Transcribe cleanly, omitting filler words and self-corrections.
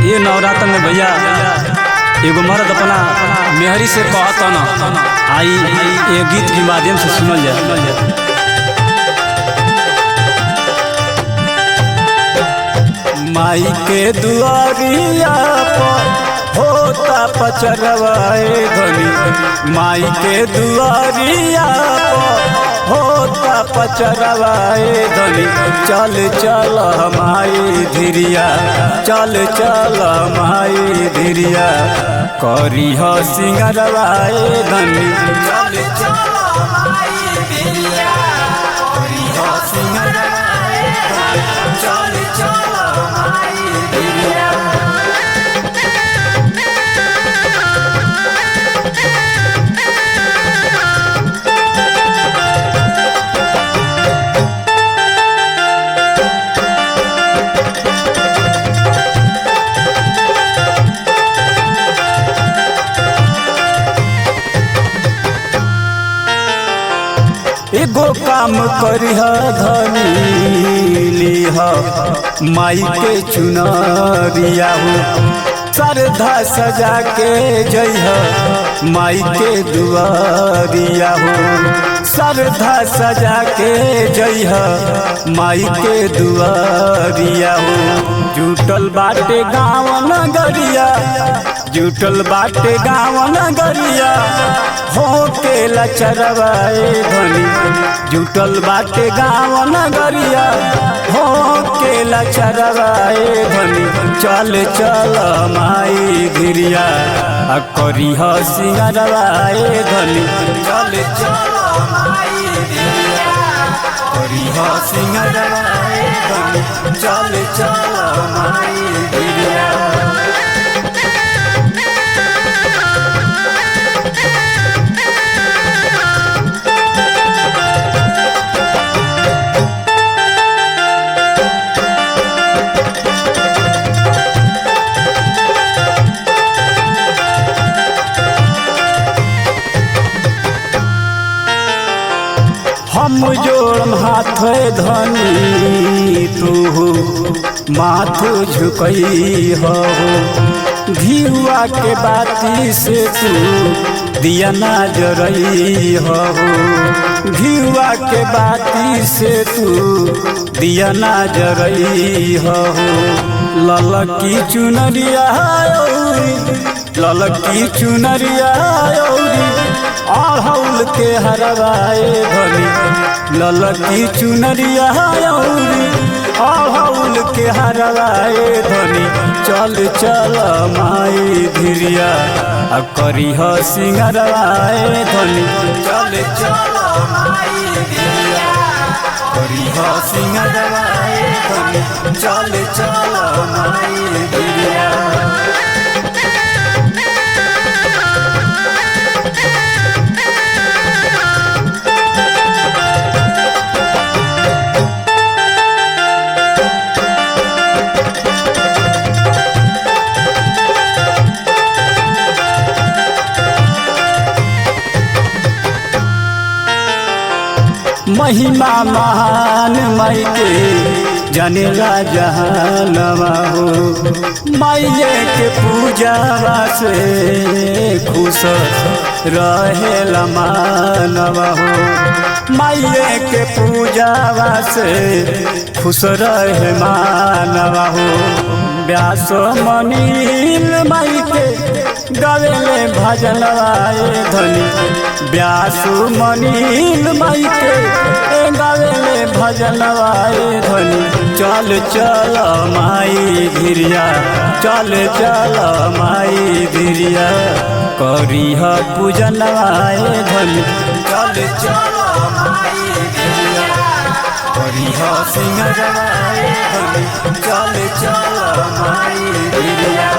ये नवरात्र में भैया एगो मर्द अपना मेहरी से कहता न आई ये गीत के माध्यम से सुनल जाए। माई के दुआरिया पर होता पचरवाए धनी, माई के दुआरिया पर होता पचरवाए धनी। चल चल माई धीरिया, चल चल माई धीरिया, करी हो सिंगरवाए धनी। चल चल माई धीरिया, करी हो सिंगरवाए धनी। चल चल माई धीरिया। एगो काम करिह धनी, लिह माई के चुनरिया हो, श्रद्धा सजा के जइह माई के दुआरिया हो। श्रद्धा सजा के जइह माई के दुआरिया हो। जुटल बाटे गाँव नगरिया, जुटल बाटे गाँव नगरिया, हो के लचरवाए धनी। जुटल बाटे गाँव नगरिया, हो के लचरवाए धनी। चल चल माई धीरिया, करी हो सिंगरवाए धनी। चल चल माई धीरिया, करी हो सिंगरवाए धनी। चल चल माई धीरिया। हम जोड़म हाथ धनी, तू माथ झुकई हो। घिउआ के बाती से तू दिया ना जरई हो। घिउआ के बाती से तू दिया ना जरई हो। ललकी चुनरिया, ललकी चुनरिया अड़हुल के हरवाए धनी। ललकी चुनरिया अड़हुल के हरवाए धनी। चल चल माई धीरिया, करी हो सिंगरवाए धनी। चल चल माई धीरिया, करी हो सिंगरवाए धनी। चल चल माई धीरिया। महिमा महान माई के जनेला जहानवा हो। माइये के पूजावा से खुश रहेला मानवा हो। माइये के पूजावा से खुश रहे मानवा हो। व्यास मनील माई के गावेले भजनवाए धनी। व्यास मनील माई के गावेले भजनवाए धनी। चल चल माई धीरिया, चल चल माई धीरिया, करी हो पूजनवाए धनी। चल चल माई धीरिया, करी हो सिंगरवाए धनी। चल चल माई धीरिया।